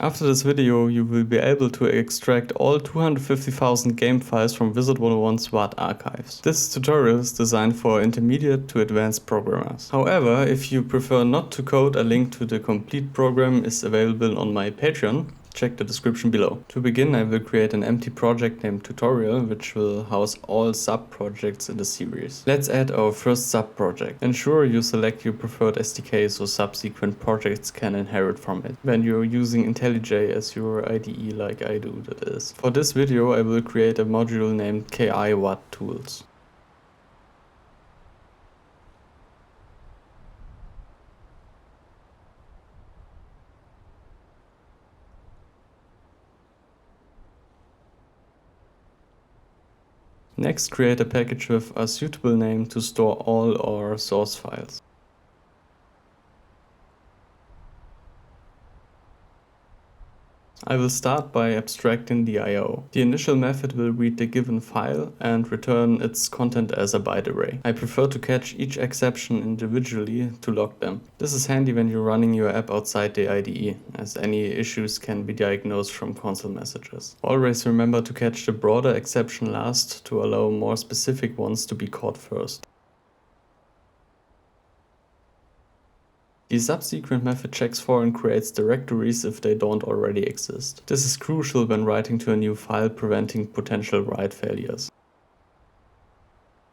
After this video, you will be able to extract all 250,000 game files from Wizard101's WAD archives. This tutorial is designed for intermediate to advanced programmers. However, if you prefer not to code, a link to the complete program is available on my Patreon. Check the description below. To begin, I will create an empty project named tutorial, which will house all sub-projects in the series. Let's add our first sub-project. Ensure you select your preferred SDK so subsequent projects can inherit from it. When you're using IntelliJ as your IDE like I do, that is. For this video, I will create a module named KIWAD tools. Next, create a package with a suitable name to store all our source files. I will start by abstracting the I/O. The initial method will read the given file and return its content as a byte array. I prefer to catch each exception individually to log them. This is handy when you're running your app outside the IDE, as any issues can be diagnosed from console messages. Always remember to catch the broader exception last to allow more specific ones to be caught first. The subsequent method checks for and creates directories if they don't already exist. This is crucial when writing to a new file, preventing potential write failures.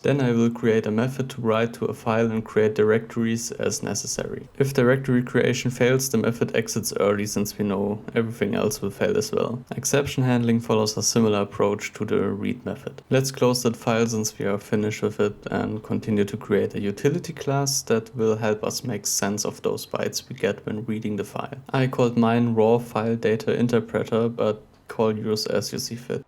Then I will create a method to write to a file and create directories as necessary. If directory creation fails, the method exits early since we know everything else will fail as well. Exception handling follows a similar approach to the read method. Let's close that file since we are finished with it and continue to create a utility class that will help us make sense of those bytes we get when reading the file. I called mine raw file data interpreter, but call yours as you see fit.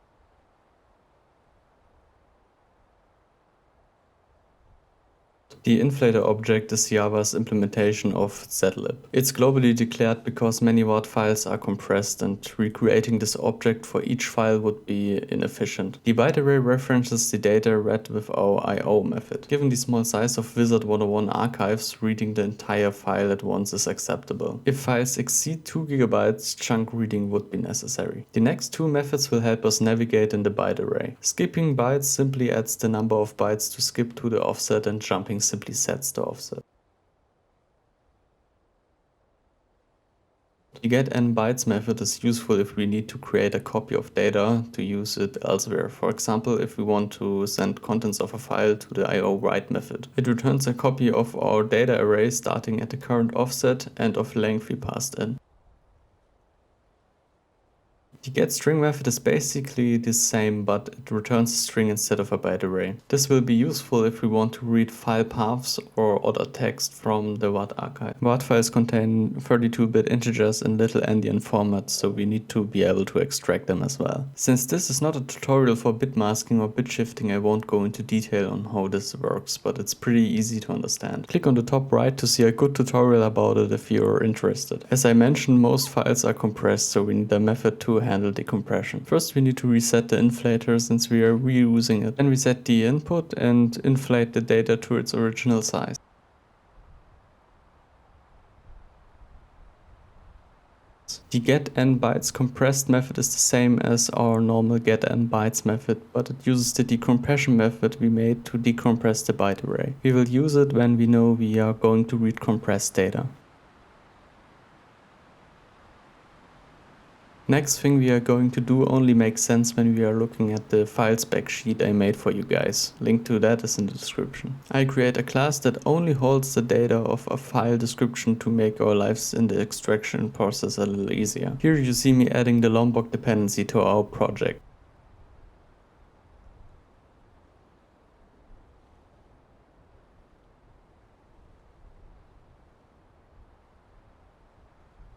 The inflator object is Java's implementation of zlib. It's globally declared because many WAD files are compressed, and recreating this object for each file would be inefficient. The byte array references the data read with our I/O method. Given the small size of Wizard101 archives, reading the entire file at once is acceptable. If files exceed 2 GB, chunk reading would be necessary. The next two methods will help us navigate in the byte array. Skipping bytes simply adds the number of bytes to skip to the offset, and jumping simply sets the offset. The getNBytes method is useful if we need to create a copy of data to use it elsewhere. For example, if we want to send contents of a file to the I/O write method. It returns a copy of our data array starting at the current offset and of length we passed in. The getString method is basically the same, but it returns a string instead of a byte array. This will be useful if we want to read file paths or other text from the WAD archive. WAD files contain 32-bit integers in little endian format, so we need to be able to extract them as well. Since this is not a tutorial for bit masking or bit shifting, I won't go into detail on how this works, but it's pretty easy to understand. Click on the top right to see a good tutorial about it if you're interested. As I mentioned, most files are compressed, so we need a method to handle decompression. First, we need to reset the inflator since we are reusing it. Then we set the input and inflate the data to its original size. The getNBytes compressed method is the same as our normal getNBytes method, but it uses the decompression method we made to decompress the byte array. We will use it when we know we are going to read compressed data. Next thing we are going to do only makes sense when we are looking at the file spec sheet I made for you guys. Link to that is in the description. I create a class that only holds the data of a file description to make our lives in the extraction process a little easier. Here you see me adding the Lombok dependency to our project.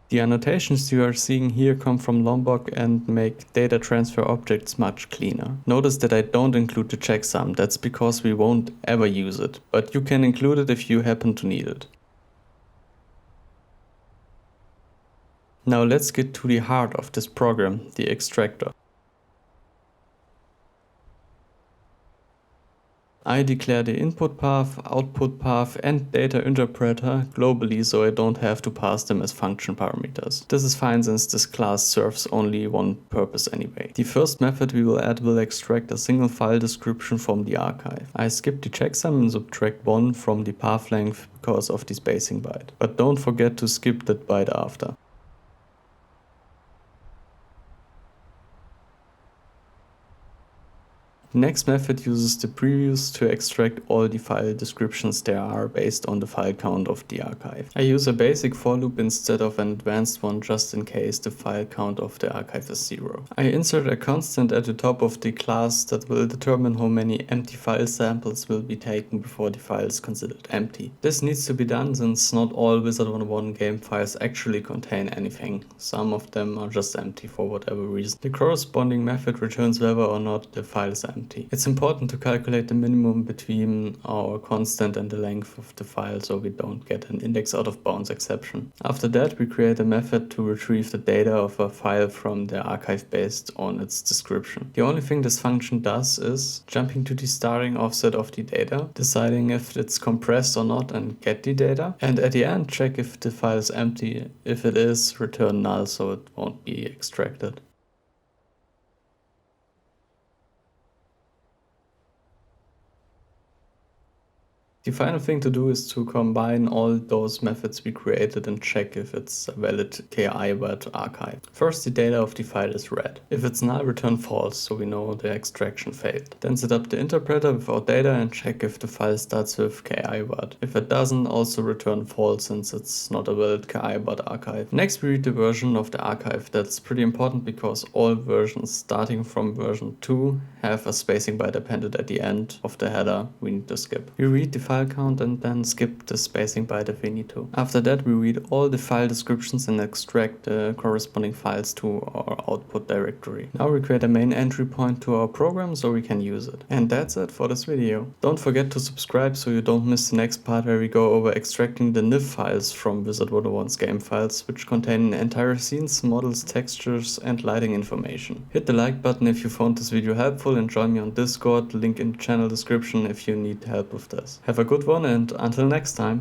The annotations you are seeing here come from Lombok and make data transfer objects much cleaner. Notice that I don't include the checksum, that's because we won't ever use it, but you can include it if you happen to need it. Now let's get to the heart of this program, the extractor. I declare the input path, output path and data interpreter globally so I don't have to pass them as function parameters. This is fine since this class serves only one purpose anyway. The first method we will add will extract a single file description from the archive. I skip the checksum and subtract 1 from the path length because of the spacing byte. But don't forget to skip that byte after. The next method uses the previews to extract all the file descriptions there are based on the file count of the archive. I use a basic for loop instead of an advanced one just in case the file count of the archive is 0. I insert a constant at the top of the class that will determine how many empty file samples will be taken before the file is considered empty. This needs to be done since not all Wizard101 game files actually contain anything. Some of them are just empty for whatever reason. The corresponding method returns whether or not the file is empty. It's important to calculate the minimum between our constant and the length of the file so we don't get an index out of bounds exception. After that, we create a method to retrieve the data of a file from the archive based on its description. The only thing this function does is jumping to the starting offset of the data, deciding if it's compressed or not and get the data, and at the end check if the file is empty. If it is, return null so it won't be extracted. The final thing to do is to combine all those methods we created and check if it's a valid KIWAD archive. First, the data of the file is read. If it's null, return false, so we know the extraction failed. Then set up the interpreter with our data and check if the file starts with KIWAD. If it doesn't, also return false since it's not a valid KIWAD archive. Next, we read the version of the archive. That's pretty important because all versions starting from version 2 have a spacing byte appended at the end of the header we need to skip. We read the file count and then skip the spacing byte if we need to. After that, we read all the file descriptions and extract the corresponding files to our output directory. Now we create a main entry point to our program so we can use it. And that's it for this video. Don't forget to subscribe so you don't miss the next part where we go over extracting the NIF files from Wizard101's game files, which contain entire scenes, models, textures and lighting information. Hit the like button if you found this video helpful and join me on Discord, link in the channel description if you need help with this. Have a good one and until next time.